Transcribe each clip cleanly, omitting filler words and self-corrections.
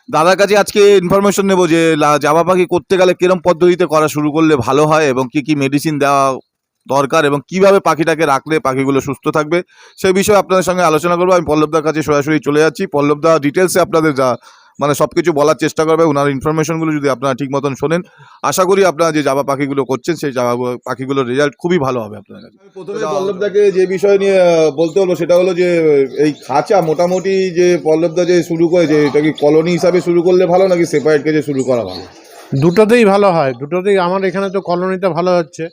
দাদার কাছে আজকে ইনফরমেশন নেব যে জাবা পাখি করতে গেলে কিরম পদ্ধতিতে করা শুরু করলে ভালো হয় এবং কি কি মেডিসিন দেওয়া দরকার এবং কিভাবে পাখিটাকে রাখলে পাখিগুলো সুস্থ থাকবে সেই বিষয়ে আপনাদের সঙ্গে আলোচনা করবো। আমি পল্লবদার কাছে সরাসরি চলে যাচ্ছি। পল্লবদা ডিটেলসে আপনাদের যা মানে সব কিছু বলার চেষ্টা করবে। ওনার ইনফরমেশনগুলো যদি আপনারা ঠিক মতন শোনেন, আশা করি আপনারা যে জাবা পাখিগুলো করছেন সেই জাবা পাখিগুলোর রেজাল্ট খুবই ভালো হবে আপনার কাছে। প্রথমে পল্লবদাকে যে বিষয় নিয়ে বলতে হলো সেটা হলো যে এই খাঁচা মোটামুটি যে পল্লবদা যে শুরু করেছে এটা কি কলোনি হিসাবে শুরু করলে ভালো নাকি সেপারেট কেজে শুরু করা ভালো? দুটোতেই ভালো হয়, দুটোতেই। আমার এখানে তো কলোনিতে ভালো হচ্ছে,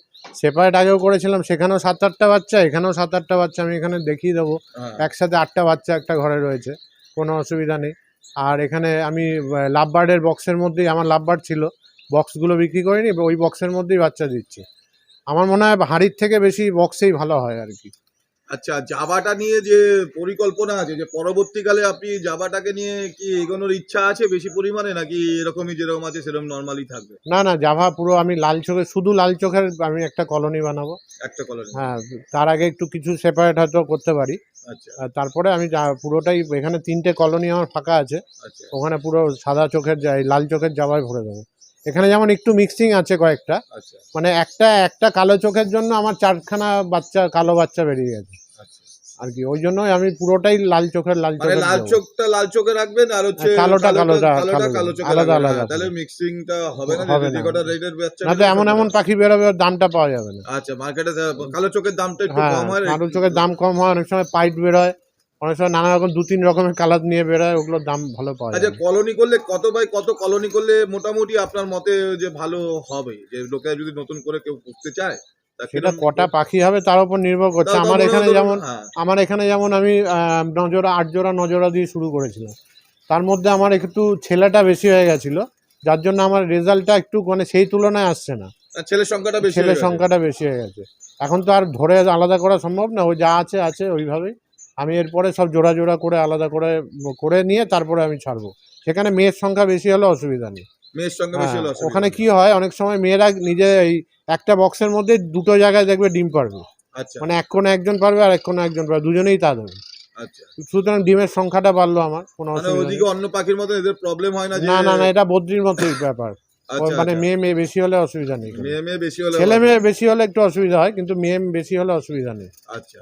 সেপারেট আগেও করেছিলাম, সেখানেও 7-8টা বাচ্চা, এখানেও 7-8টা বাচ্চা। আমি এখানে দেখিয়ে দেবো, একসাথে 8টা বাচ্চা একটা ঘরে রয়েছে, কোনো অসুবিধা নেই। আর এখানে আমি লাভবার্ডের বক্সের মধ্যেই, আমার লাভবার্ড ছিল, বক্সগুলো বিক্রি করিনি, ওই বক্সের মধ্যেই বাচ্চা দিচ্ছি। আমার মনে হয় হাড়ির থেকে বেশি বক্সেই ভালো হয় আর কি। আচ্ছা, জাবাটা নিয়ে যে পরিকল্পনা আছে যে পরবর্তীকালে আপনি জাবাটাকে নিয়ে কি এগোনোর ইচ্ছা আছে বেশি পরিমাণে, নাকি এরকমই যেরকম আছে সেরকম নর্মালি থাকবে? না না, জাভা পুরো আমি লাল চোখের, শুধু লাল চোখের আমি একটা কলোনি বানাবো। একটা কলোনি? হ্যাঁ, তার আগে একটু কিছু সেপারেট হয়তো করতে পারি। আচ্ছা, আর তারপরে আমি পুরোটাই, এখানে 3টে কলোনি আমার ফাঁকা আছে, আচ্ছা, ওখানে পুরো সাদা চোখের লাল চোখের জাবায় ভরে দেবো। এখানে যেমন একটু মিক্সিং আছে কয়েকটা, আচ্ছা, মানে একটা কালো চোখের জন্য আমার 4খানা বাচ্চা, কালো বাচ্চা বেরিয়ে গেছে আচ্ছা। আর কি। ওই জন্যই আমি পুরোটাই লাল চোখের মানে দেবো। লাল চোখটা লাল চোখে রাখবেন আর হচ্ছে কালোটা কালো আলাদা চোখে আলাদা। রাখবেন। তাহলে মিক্সিংটা হবে না, হবে যে না, কটা রেডের বাচ্চা না তো এমন এমন পাখি বেরোবে, ওর দামটা পাওয়া যাবে না। আচ্ছা, মার্কেটে কালো চোখের দামটা একটু হ্যাঁ, কম হয়। কালো চোখের দাম কম হয়, অনেক সময় পাইট বেরোয়, অনেক সময় নানা রকম 2-3 রকমের কালার নিয়ে বেরোয়, ওগুলোর দাম ভালো পাওয়া আচ্ছা, যায়। কলোনি করলে কত বাই কত কলোনি করলে মোটামুটি আপনার মতে যে ভালো হবে, যে লোকে যদি নতুন করে কেউ করতে চায় সেটা কটা পাখি হবে তার উপর নির্ভর করছে। আমার এখানে যেমন আমি 9 জোড়া 8 জোড়া 9 জোড়া দিয়ে শুরু করেছিলাম। তার মধ্যে আমার একটু ছেলেটা বেশি হয়ে গেছিলো, যার জন্য আমার রেজাল্টটা একটু মানে সেই তুলনায় আসছে না। ছেলের সংখ্যাটা বেশি হয়ে গেছে। এখন তো আর ধরে আলাদা করা সম্ভব না, ওই যা আছে আছে ওইভাবেই। আমি এরপরে সব জোড়া জোড়া করে আলাদা করে নিয়ে তারপরে আমি ছাড়বো। সেখানে মেয়ের সংখ্যা বেশি হলে অসুবিধা নেই। মেয়ের সঙ্গে বেশি হলো অসুবিধা ওখানে নেই। কি হয়, অনেক সময় মেয়েরা নিজে এই একটা বক্সের মধ্যে 2টো জায়গায় দেখবে ডিম পারবে। আচ্ছা, মানে এক কোণে একজন পারবে আর এক কোণে একজন পারবে, দুজনেই তা দেবে। আচ্ছা। সুতরাং ডিমের সংখ্যাটা বাড়লো আমার, কোনো মানে অসুবিধা নেই। ওইদিকে অন্য পাখির মতো এদের প্রবলেম হয় না যে? না না না, এটা বদ্রির মতোই ব্যাপার। আচ্ছা, মানে আচ্ছা। মেয়ে বেশি হলে অসুবিধা নেই। মেয়ে বেশি হলে ছেলে মেয়ে বেশি হলে একটু অসুবিধা হয়, কিন্তু মেয়ে বেশি হলে অসুবিধা নেই। আচ্ছা।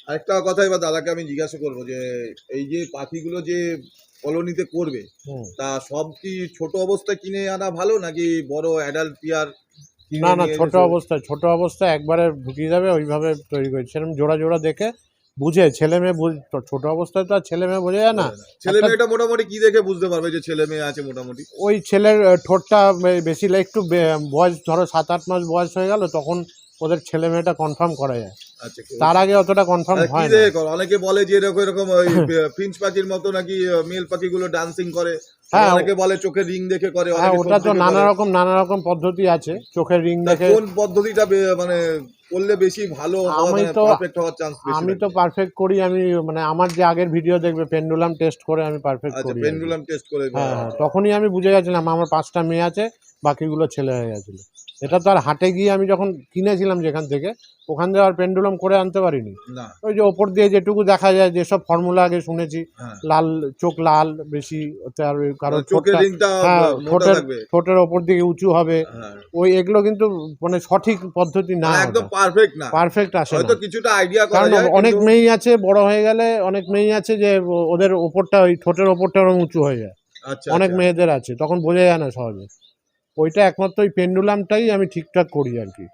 আরেকটা কথা এবার দাদাকে আমি জিজ্ঞাসা করবো যে এই যে পাখিগুলো যে কলোনিতে করবে, তা সব কি ছোট অবস্থায় কিনে আনা ভালো নাকি বড় অ্যাডাল্ট পেয়ার কিনে না না, নিয়ে ছোট অবস্থায় একবারে ঢুকিয়ে যাবে, ওইভাবে তৈরি করে সেরকম জোড়া জোড়া দেখে বুঝে, ছেলে মেয়ে ছোট অবস্থায় তো আর ছেলে মেয়ে বোঝা যায় না। ছেলে মেয়েটা মোটামুটি কি দেখে বুঝতে পারবে যে ছেলে মেয়ে আছে মোটামুটি? ওই ছেলের ঠোঁটটা বেশি একটু বয়স, ধরো 7-8 মাস বয়স হয়ে গেল, তখন ওদের ছেলে মেয়েটা কনফার্ম করা যায়। আচ্ছা, তার আগে অতটা কনফার্ম হয় না। অনেকে বলে যে এরকম এরকম ওই ফিঞ্চ পাখির মতো নাকি মেল পাখিগুলো ডান্সিং করে। হ্যাঁ, অনেকে বলে চোখের রিং দেখে করে। হ্যাঁ, ওটা তো নানা রকম পদ্ধতি আছে, চোখের রিং দেখে। কোন পদ্ধতিটা মানে করলে বেশি ভালো হবে, মানে পারফেক্ট হওয়ার চান্স বেশি? আমি তো পারফেক্ট করি, আমি মানে আমার যে আগের ভিডিও দেখবে পেন্ডুলাম টেস্ট করে আমি পারফেক্ট করি। আচ্ছা, পেন্ডুলাম টেস্ট করে? হ্যাঁ, তখনই আমি বুঝে গেছিলাম আমার 5টা মেয়ে আছে, বাকিগুলো ছেলে হয়ে গেছিল। এটা তো আর হাটে গিয়ে আমি যখন কিনেছিলাম যেখান থেকে, ওখান থেকে আর পেন্ডুলাম করে আনতে পারিনি। ওই যে ওপর দিয়ে যেটুকু দেখা যায়, যেসব ফর্মুলা আগে শুনেছি, লাল চোখ, লাল বেশি, আর কারো ঠোঁটের ওপর দিকে উঁচু হবে, ওই এগুলো কিন্তু মানে সঠিক পদ্ধতি না, একদম পারফেক্ট আসে না। কিছুটা আইডিয়া করা কারণ যায়। অনেক মেয়েই আছে, বড় হয়ে গেলে অনেক মেয়েই আছে যে ওদের ওপরটা, ওই ঠোঁটের ওপরটা ওরকম উঁচু হয়ে যায়। আচ্ছা, অনেক মেয়েদের আছে, তখন বোঝা যায় না সহজে। ওইটা একমাত্র ওই পেন্ডুলামটাই আমি ঠিকঠাক করি আর কি,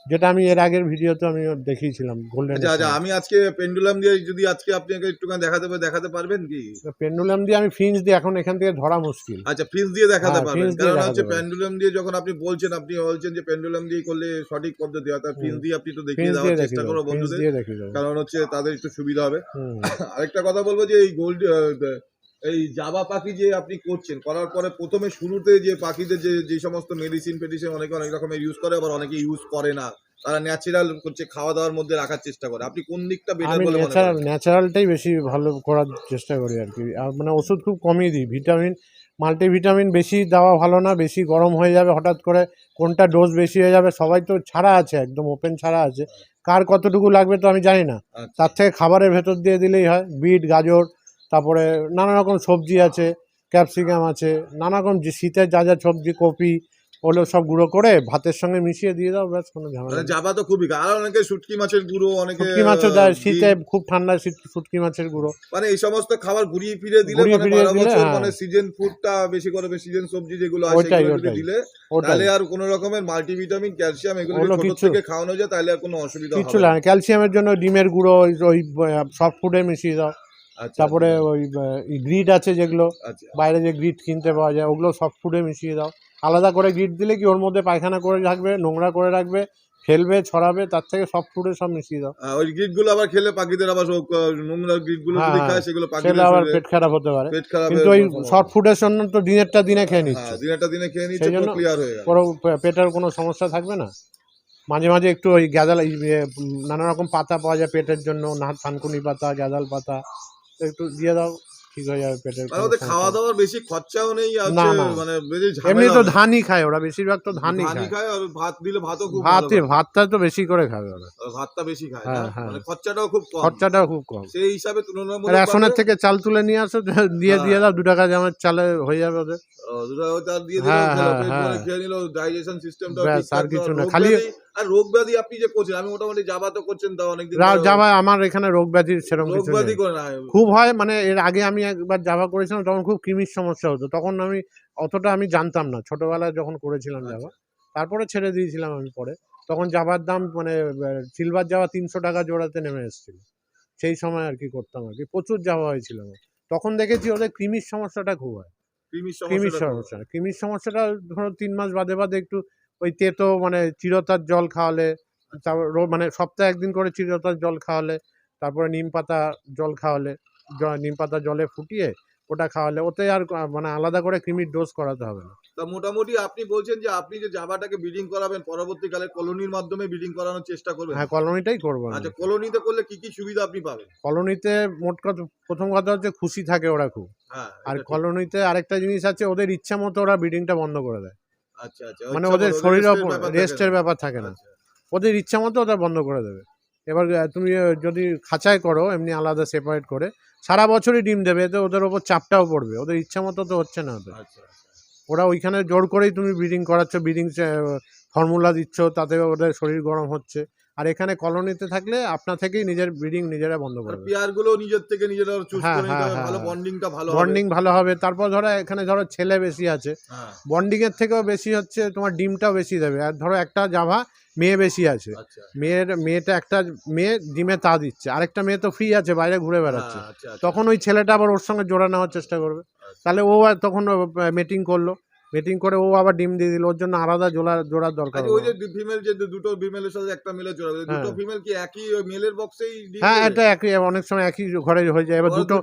যেটা আমি এর আগের ভিডিওতে আমি দেখিয়েছিলাম গোল্ডেন। আচ্ছা, আমি আজকে পেন্ডুলাম দিয়ে যদি আজকে আপনাকে একটুখানি দেখাতে পারবেন কি? পেন্ডুলাম দিয়ে আমি ফিঞ্চ দিয়ে, এখন এখান থেকে ধরা মুশকিল। আচ্ছা, ফিঞ্চ দিয়ে দেখাতে পারবেন? কারণ হচ্ছে পেন্ডুলাম দিয়ে যখন আপনি বলছেন যে পেন্ডুলাম দিয়ে করলে সঠিক পদ্ধতি হয়, তার ফিঞ্চ দিয়ে আপনি একটু দেখিয়ে দেওয়ার চেষ্টা করো বন্ধুদের, কারণ হচ্ছে তাদের একটু সুবিধা হবে। আরেকটা কথা বলবো যে এই জাবা পাখি যে আপনি করার পরে প্রথমে শুরুতে যে পাখিদের যে সমস্ত মেডিসিন অনেকে অনেক রকমের ইউজ করে, আবার অনেকে ইউজ করে না, তারা ন্যাচারাল হচ্ছে খাওয়া দাওয়ার মধ্যে রাখার চেষ্টা করে। আপনি কোন দিকটা বেটার বলে মনে করেন? ন্যাচারালটাই বেশি ভালো করার চেষ্টা করি আর কি। মানে ওষুধ খুব কমই দিই, মাল্টিভিটামিন বেশি দেওয়া ভালো না, বেশি গরম হয়ে যাবে হঠাৎ করে, কোনটা ডোজ বেশি হয়ে যাবে, সবাই তো ছাড়া আছে, একদম ওপেন ছাড়া আছে, কার কতটুকু লাগবে তো আমি জানি না। তার থেকে খাবারের ভেতর দিয়ে দিলেই হয়, বিট, গাজর, তারপরে নানা রকম সবজি আছে, ক্যাপসিকাম আছে, নানা রকম যে শীতের যা যা সবজি, কপি ওগুলো সব গুঁড়ো করে ভাতের সঙ্গে মিশিয়ে দিয়ে দাও, ব্যাস কোনো ঝামেলা মানে নেই। জাবা তো খুবই খায়। আর অনেকে শুটকি মাছের গুঁড়ো, অনেকে শুটকি মাছও দেয় শীতে, ডিম, খুব ঠান্ডায় শুটকি মাছের গুঁড়ো মানে এই সমস্ত খাবার ঘুরিয়ে ফিরিয়ে দিলে ঘুরিয়ে মানে ফিরিয়ে 12 দিলে, বছর হ্যাঁ মানে সিজন ফুডটা বেশি করে, সিজন সবজি যেগুলো আছে ওইটাই সেগুলো যদি ওটাই দিলে ওটাই তাহলে আর কোনো রকমের মাল্টিভিটামিন, ক্যালসিয়াম এগুলো যদি ওগুলো ছোট কিচ্ছু থেকে খাওয়ানো যায় তাহলে আর কোনো অসুবিধা কিচ্ছু হবে না। লাগে না। ক্যালসিয়ামের জন্য ডিমের গুঁড়ো ওই সফট ফুডে মিশিয়ে দাও। আচ্ছা তারপরে আচ্ছা ওই গ্রিড আছে যেগুলো আচ্ছা। বাইরে যে গ্রিড কিনতে পাওয়া যায়, ওগুলো সফট ফুডে মিশিয়ে দাও। আলাদা করে গ্রিড দিলে কি ওর মধ্যে পায়খানা করে রাখবে, নোংরা করে রাখবে, ফেলবে, ছড়াবে, তার থেকে সফট ফুডে সব মিশিয়ে দাও। ওই গ্রিড গুলো আবার খেলে পাখিদের আবার নোংরা গ্রিড গুলো হ্যাঁ যদি হ্যাঁ, খায় সেগুলো সেগুলো পাখিদের আবার শরীরে পেট খারাপ হতে পারে। পেট খারাপের কিন্তু ওই সম্ভাবনা। সফট ফুডের জন্য তো দিনেরটা দিনে খেয়ে নিচ্ছ, হ্যাঁ, দিনেরটা দিনে খেয়ে নিচ্ছে, সেই জন্য পুরো ক্লিয়ার হয়ে গেল। পুরো পেটের কোনো সমস্যা থাকবে না। মাঝে মাঝে একটু ওই গ্যাদাল নানা রকম পাতা পাওয়া যায় পেটের জন্য, থানকুনি পাতা, গ্যাদাল পাতা একটু দিয়ে দাও, ঠিক হয়ে যাবে পেটের মানে কোনো ওদের সমস্যা খাওয়া নেই। দাওয়ার বেশি খরচাও নেই, না হচ্ছে না, মানে বেশি এমনি ঝামেলা তো নেই। ধানই খায় ওরা, বেশিরভাগ তো ধানই ধানই খায়। খায়, আর ভাত দিলে ভাতও খুব ভালো খায়। ভাতটা তো বেশি করে খাবে ওরা। ভাতটা বেশি খায় না, হ্যাঁ হ্যাঁ, মানে খরচাটাও খুব কম। খরচাটাও খুব কম। সেই হিসাবে তুলনামূলক ভাবে রেশনের থেকে চাল তুলে নিয়ে আসো, দিয়ে হ্যাঁ, দিয়ে দাও, 2 টাকা আমার চালে হয়ে যাবে ওদের। দুটো চাল দিয়ে দিলেও হ্যাঁ খেলো, হ্যাঁ পেট হ্যাঁ, ভরে খেয়ে নিল, ডাইজেশন সিস্টেমটাও ব্যাস ঠিকঠাক। আর কিছু না, রোগ খালি ব্যাধি, আর রোগ ব্যাধি আপনি যে করছেন, আমি মোটামুটি জাবা তো করছেন তাও অনেকদিন ধরে, যাবা আমার এখানে রোগ ব্যাধির সেরকম রোগ কিছু ব্যাধি নেই। করে না। খুব হয়, মানে এর আগে আমি একবার জাভা করেছিলাম, তখন খুব কৃমির সমস্যা হতো, তখন আমি অতটা আমি জানতাম না ছোটবেলায় যখন করেছিলাম জাভা। আচ্ছা তারপরে ছেড়ে দিয়েছিলাম আমি পরে। তখন জাভার দাম মানে সিলভার জাভা 300 টাকা জোড়াতে নেমে এসেছিল। সেই সময় আর কি করতাম, আর কি প্রচুর জাভা হয়েছিল আমার। তখন দেখেছি ওদের কৃমির সমস্যাটা খুব হয়। কৃমির কৃমির সমস্যাটা খুব। সমস্যা, কৃমির সমস্যাটা ধরো 3 মাস বাদে বাদে একটু ওই তেতো মানে চিরতার জল খাওয়ালে, আচ্ছা তারপর মানে সপ্তাহে 1 দিন করে চিরতার জল খাওয়ালে, তারপরে নিম পাতা জল খাওয়ালে, নিম পাতা জলে ফুটিয়ে ওটা খাওয়ালে, ওতে আর মানে আলাদা করে কৃমির ডোজ করাতে হবে না। তা মোটামুটি আপনি বলছেন যে আপনি যে জাভাটাকে ব্রিডিং করাবেন পরবর্তীকালে কলোনির মাধ্যমে ব্রিডিং করানোর চেষ্টা করবেন। হ্যাঁ, কলোনিটাই করবো আমি। আচ্ছা, কলোনিতে করলে কি কি সুবিধা আপনি পাবেন? কলোনিতে মোট কথা, প্রথম কথা হচ্ছে খুশি থাকে ওরা খুব। হ্যাঁ, আর এটা ঠিক। কলোনিতে আরেকটা জিনিস আছে, ওদের ইচ্ছা মতো ওরা ব্রিডিংটা বন্ধ করে দেয়। আচ্ছা আচ্ছা, মানে ইচ্ছা ওদের মতো শরীরের রেস্টের ওপর ব্যাপার থাকে না। রেস্টের ব্যাপার থাকে না। আচ্ছা ওদের ইচ্ছা মতো ওটা বন্ধ করে দেবে। এবার তুমি যদি খাঁচায় করো এমনি আলাদা সেপারেট করে, সারা বছরই ডিম দেবে, এতে ওদের ওপর চাপটাও পড়বে, ওদের ইচ্ছা মতো তো হচ্ছে না ওদের। আচ্ছা আচ্ছা। ওরা ওইখানে জোর করেই তুমি ব্রিডিং করাচ্ছ, ব্রিডিং ফর্মুলা দিচ্ছ, তাতে ওদের শরীর গরম হচ্ছে। আর এখানে কলোনিতে থাকলে আপনা থেকেই নিজের ব্রিডিং নিজেরা বন্ধ আর করবে। পেয়ার গুলো নিজের থেকে নিজেরা চুজ হ্যাঁ করে নিতে হ্যাঁ হবে, হ্যাঁ, ভালো বন্ডিংটা ভালো হবে। বন্ডিং ভালো হবে। তারপর ধরো এখানে ধরো ছেলে বেশি আছে, হ্যাঁ বন্ডিংয়ের থেকেও বেশি হচ্ছে তোমার ডিমটাও বেশি দেবে। আর ধরো একটা জাভা মেয়ে বেশি আছে, আচ্ছা। মেয়েটা একটা মেয়ে ডিমে তা দিচ্ছে, আরেকটা মেয়ে তো ফ্রি আছে বাইরে ঘুরে বেড়াচ্ছে, হ্যাঁ, আচ্ছা আচ্ছা। তখন ওই ছেলেটা আবার ওর সঙ্গে জোড়া নেওয়ার চেষ্টা করবে। আচ্ছা। তাহলে ও আর তখন মেটিং করলো, মেটিং করে ও আবার ডিম দিয়ে দিল, ওর জন্য আলাদা জোড়ার দরকার আচ্ছা, ওই হলো। যে ফিমেল যে দুটো ফিমেলের সাথে একটা মেলে জোড়া, দুটো হ্যাঁ ফিমেল কি একই মেলের বক্সেই ডিম হ্যাঁ, দেবে? এটা একই, অনেক সময় একই ঘরে হয়ে যায়। এবার ওরা দুটো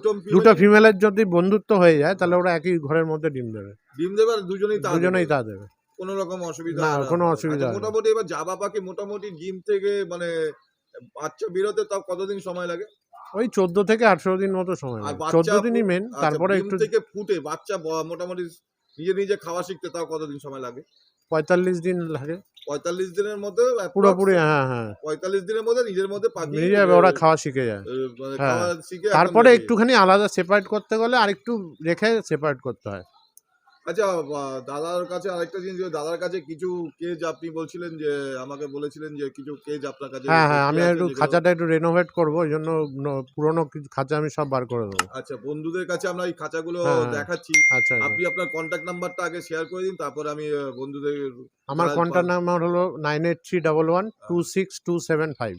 female ই ফিমেলের যদি বন্ধুত্ব হয়ে যায় তাহলে ওরা একই ঘরের মধ্যে ডিম দেবে, ডিম দেবে আর দুজনেই তা দেবে। দুজনেই তা দেবে, কোনো রকম অসুবিধা না আর কোনো হবে না। অসুবিধা আচ্ছা, হয় না। মোটামুটি এবার জাবা পাখি মোটামুটি ডিম থেকে মানে বাচ্চা বেরোতে তাও কতদিন সময় লাগে? ওই 14 থেকে 18 দিন মতো সময় আর লাগে, বাচ্চা 14 দিনই মেন, আচ্ছা, তারপরে ডিম একটু থেকে ফুটে বাচ্চা মোটামুটি নিজে নিজে খাওয়া শিখতে তাও কতদিন সময় লাগে? 45 দিন লাগে 45 দিনের মধ্যে পুরোপুরি। হ্যাঁ হ্যাঁ, 45 দিনের মধ্যে নিজের মধ্যে পাখি নিজে ওরা খাওয়া শিখে যায়। মানে হ্যাঁ, খাওয়া শিখে একদম তারপরে ready। একটুখানি আলাদা সেপারেট করতে গেলে আর একটু রেখে সেপারেট করতে হয়। আচ্ছা, দাদার কাছে আরেকটা জিনিস, দাদার কাছে কিছু কেজ আপনি বলছিলেন যে আমাকে বলেছিলেন যে কিছু কেজ আপনার কাছে হ্যাঁ হ্যাঁ, সত্যি আমি আছে একটু যেগুলো। খাঁচাটা একটু রেনোভেট করবো, ওই জন্য পুরোনো কিছু খাঁচা আমি সব বার করে দেবো। আচ্ছা, বন্ধুদের কাছে আমরা এই খাঁচাগুলো হ্যাঁ হ্যাঁ, দেখাচ্ছি। আচ্ছা আচ্ছা। আপনি আপনার কন্ট্যাক্ট নাম্বারটা আগে শেয়ার করে দিন, তারপর আমি বন্ধুদের আমার যারা কন্ট্যাক্ট নাম্বার হলো 9831126275।